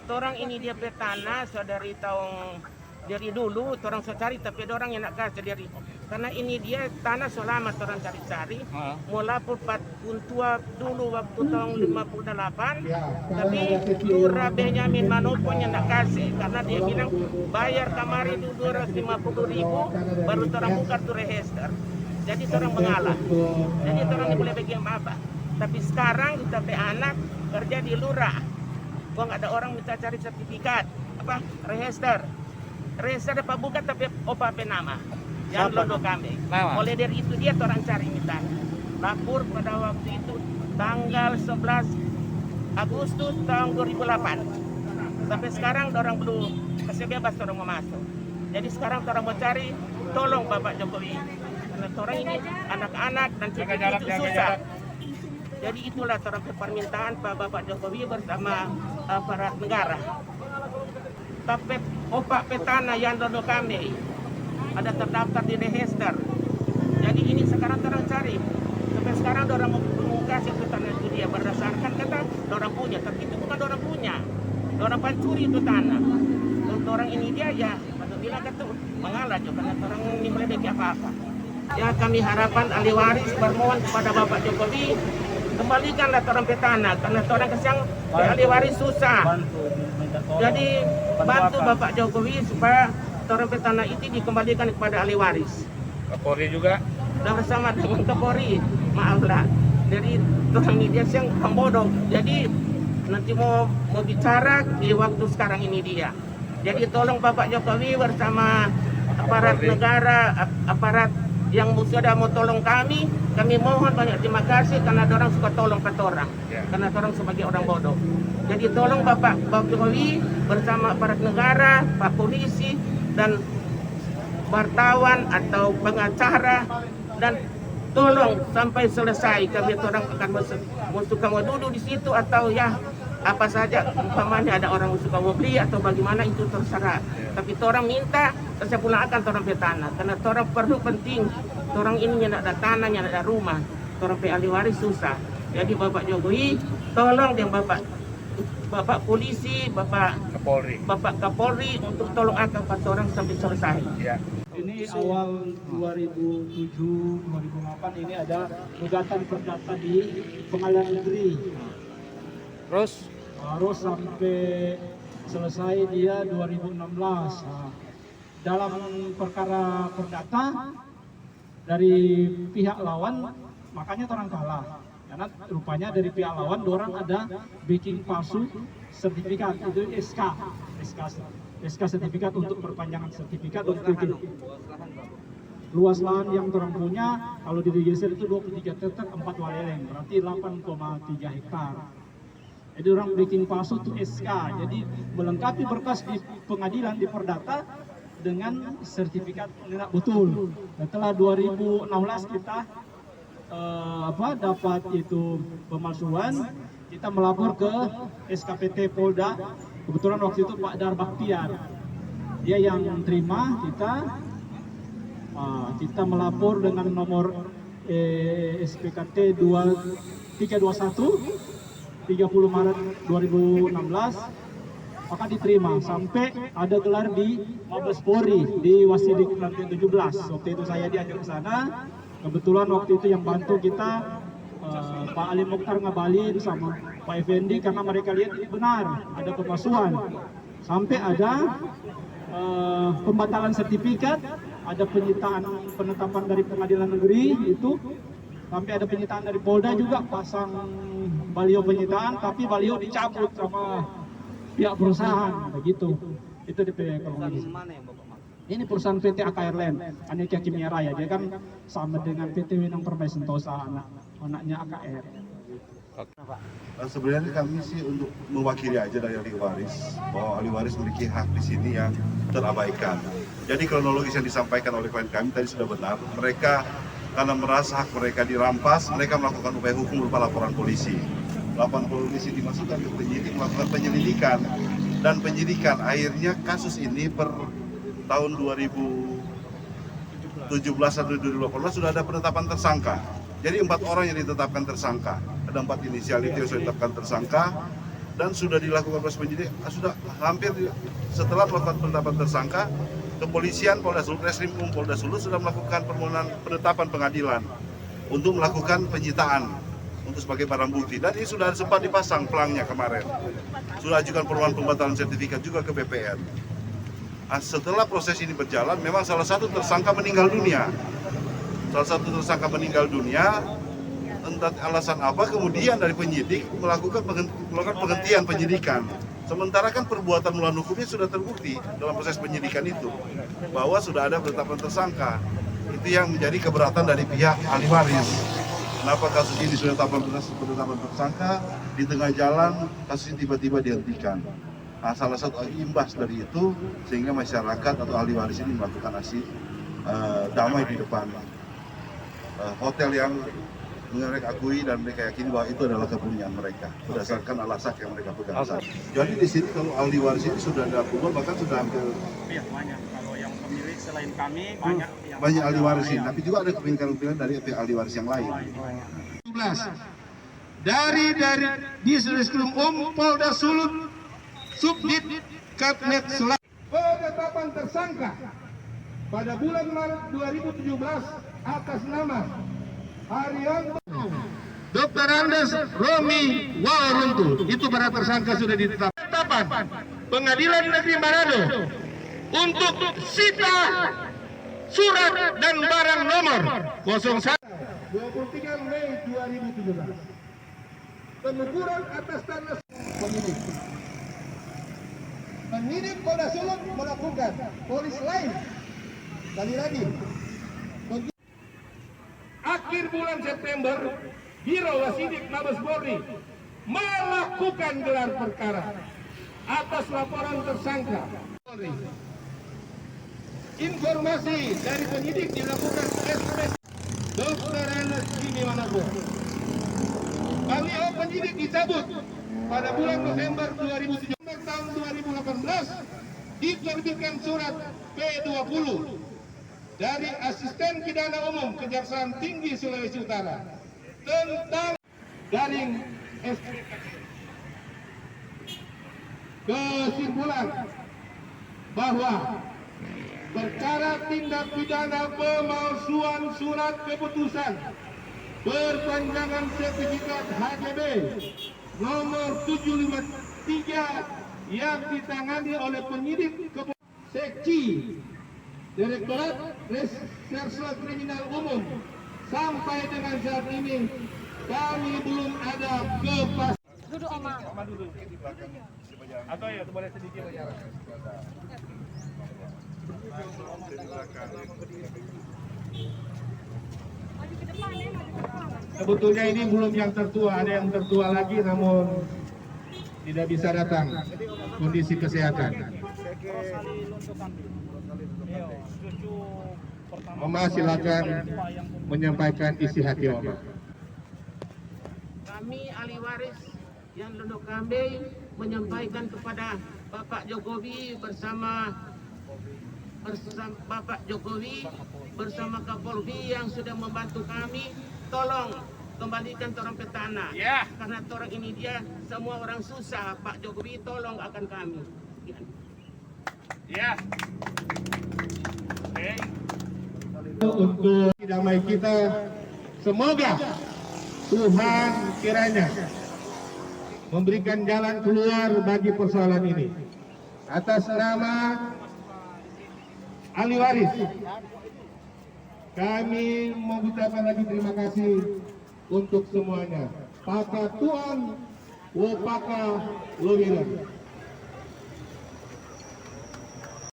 Orang ini dia petana so dari tahun dari dulu orang so cari tapi orang yang nak kasih dari karena ini dia tanah selama orang cari-cari mula pulpat puntua dulu waktu tahun 58 tapi Lurah Benyamin Manopo yang nak kasih karena dia bilang bayar kamari dulu 250.000 baru orang buka tuh register jadi orang mengalah jadi orang ini boleh bagi apa tapi sekarang kita pe anak kerja di lurah gua nggak ada orang minta cari sertifikat apa register dapat buka tapi opa pe nama yang londo kami oleh dari itu dia orang cari minta lapor pada waktu itu tanggal 11 Agustus tahun 2008 sampai sekarang orang belum kasih bebas orang mau masuk jadi sekarang orang mau cari tolong Bapak Jokowi karena orang ini anak-anak dan cucu susah. Jadi itulah orang permintaan Pak Bapak Jokowi bersama aparat negara. Tapi opak petana yang dono kami ada terdaftar di register. Jadi ini sekarang orang cari. Sampai sekarang orang mau kasih itu tanah itu dia berdasarkan kata orang punya, tapi itu bukan orang punya. Orang pencuri itu tanah. Untuk orang ini dia ya, atau bilang kata mengalah juga karena orang ini meledeki apa-apa. Ya kami harapan ahli waris bermohon kepada Bapak Jokowi kembalikanlah orang petana karena orang kesiang ahli waris susah. Jadi bantu Bapak Jokowi supaya orang petana itu dikembalikan kepada ahli waris. Kapolri juga. Dan bersama dengan Kapolri, maaflah. Jadi orang ini dia siang pembodoh. Jadi nanti mau bicara di waktu sekarang ini dia. Jadi tolong Bapak Jokowi bersama aparat negara, aparat yang sudah mau tolong kami mohon banyak terima kasih karena orang suka tolong kata orang karena orang sebagai orang bodoh jadi tolong Bapak Jokowi bersama aparat negara, Pak Polisi dan wartawan atau pengacara dan tolong sampai selesai kami orang akan suka mau duduk di situ atau ya apa saja umpamanya ada orang suka mau beli atau bagaimana itu terserah tapi orang minta saya pulang akan orang petana karena orang perlu penting orang ini yang ada tanah yang ada rumah orang pe ahli waris susah jadi Bapak Jokowi tolong yang Bapak Polisi Bapak Kapolri untuk tolong akan orang sampai selesai ya. Ini awal 2007-2008 ini ada gugatan perdata di Pengadilan Negeri. Terus sampai selesai dia 2016. Nah, dalam perkara perdata dari pihak lawan makanya orang kalah. Karena rupanya dari pihak lawan orang ada bikin palsu sertifikat itu SK sertifikat untuk perpanjangan sertifikat untuk itu. Luas lahan yang orang punya kalau diregister itu 23 tetek 4 waleleng berarti 8,3 hektar. Jadi orang bikin palsu itu SK. Jadi melengkapi berkas di pengadilan di perdata dengan sertifikat tidak betul. Setelah 2016 kita dapat itu pemalsuan, kita melapor ke SKPT Polda. Kebetulan waktu itu Pak Dar Baktiar, dia yang terima kita melapor dengan nomor SPKT 321 30 Maret 2016, maka diterima sampai ada gelar di Mabes Polri di Wasidik lantai 17. Waktu itu saya diajak ke sana. Kebetulan waktu itu yang bantu kita Pak Ali Mokhtar Ngabalin sama Pak Effendi karena mereka lihat benar ada pemalsuan. Sampai ada pembatalan sertifikat, ada penetapan dari pengadilan negeri itu, sampai ada penyitaan dari Polda juga pasang baliho penyitaan, tapi baliho dicabut sama pihak perusahaan begitu. Itu DP ekonomi. Ini perusahaan PT AKR Land, Aneka Kimia Raya, dia kan sama dengan PT Winang Permai Sentosa, anaknya AKR. Sebenarnya kami sih untuk mewakili aja dari ahli waris, bahwa ahli waris memiliki hak di sini yang terabaikan. Jadi kronologis yang disampaikan oleh klien kami tadi sudah benar. Mereka karena merasa hak mereka dirampas, mereka melakukan upaya hukum berupa laporan polisi. Laporan polisi dimasukkan ke penyidik, melakukan penyelidikan dan penyidikan. Akhirnya kasus ini per tahun 2017 atau 2018 sudah ada penetapan tersangka. Jadi 4 orang yang ditetapkan tersangka. Ada 4 inisial itu yang sudah ditetapkan tersangka. dan sudah dilakukan proses penyidikan, sudah hampir setelah melakukan penetapan tersangka, kepolisian Polda Sulut, Reskrim Polda Sulut sudah melakukan permohonan penetapan pengadilan untuk melakukan penyitaan untuk sebagai barang bukti, dan ini sudah sempat dipasang pelangnya kemarin. Sudah ajukan permohonan pembatalan sertifikat juga ke BPN. Setelah proses ini berjalan, memang salah satu tersangka meninggal dunia. Entah alasan apa, kemudian dari penyidik melakukan penghentian penyidikan. Sementara kan perbuatan melawan hukumnya sudah terbukti dalam proses penyidikan itu, bahwa sudah ada penetapan tersangka. Itu yang menjadi keberatan dari pihak ahli waris. Kenapa kasus ini sudah penetapan tersangka, di tengah jalan kasus ini tiba-tiba dihentikan. Nah, salah satu imbas dari itu, sehingga masyarakat atau ahli waris ini melakukan aksi damai di depan hotel yang mereka akui dan mereka yakini bahwa itu adalah kepunyaan mereka berdasarkan alasan yang mereka pegang. Jadi di sini kalau ahli waris ini sudah ada approval, bahkan sudah hampir banyak. Kalau yang pemilik selain kami banyak ahli waris ini, tapi juga ada kepemilikan dari pihak ahli waris yang lain. 17 dari Disreskrim Polda Sulut Subdit Kapnet Selatan, penetapan tersangka pada bulan Maret 2017 atas nama Haryanto Dr. Andes Romi Waruntu, itu para tersangka sudah ditetapkan Pengadilan Negeri Manado untuk sita surat dan barang nomor 01 23 Mei 2017. Pengukuran atas tanah penyidik. Penyidik Polda Sulut melakukan polis lain kali lagi. Akhir bulan September, Biro Wasidik Mabes Polri melakukan gelar perkara atas laporan tersangka. Informasi dari penyidik dilakukan SP Dr. Andes Jimmy Manago. Baliho penyidik dicabut pada bulan November 2017. Tahun 2018 diterbitkan surat P20 dari Asisten Pidana Umum Kejaksaan Tinggi Sulawesi Utara tentang garing kesimpulan bahwa perkara tindak pidana pemalsuan surat keputusan perpanjangan sertifikat HGB nomor 753 yang ditangani oleh penyidik Seksi Direktorat Reserse Kriminal Umum, sampai dengan saat ini kami belum ada kepastian. Duduk Oma. Oma duduk di belakang. Atau ya boleh sedikit bicara. Sebetulnya ini belum yang tertua, ada yang tertua lagi namun tidak bisa datang kondisi kesehatan. Oma silakan menyampaikan isi hati Oma. Kami ahli waris yang Londo Kambe menyampaikan kepada Bapak Jokowi bersama Bapak Jokowi bersama Kapolri yang sudah membantu kami, tolong kembalikan orang petana. Karena orang ini dia semua orang susah, Pak Jokowi tolong akan kami. Untuk damai kita, semoga Tuhan kiranya memberikan jalan keluar bagi persoalan ini. Atas nama ahli waris, kami mengucapkan lagi terima kasih untuk semuanya. Paka Tuan, Wopaka Lowiran.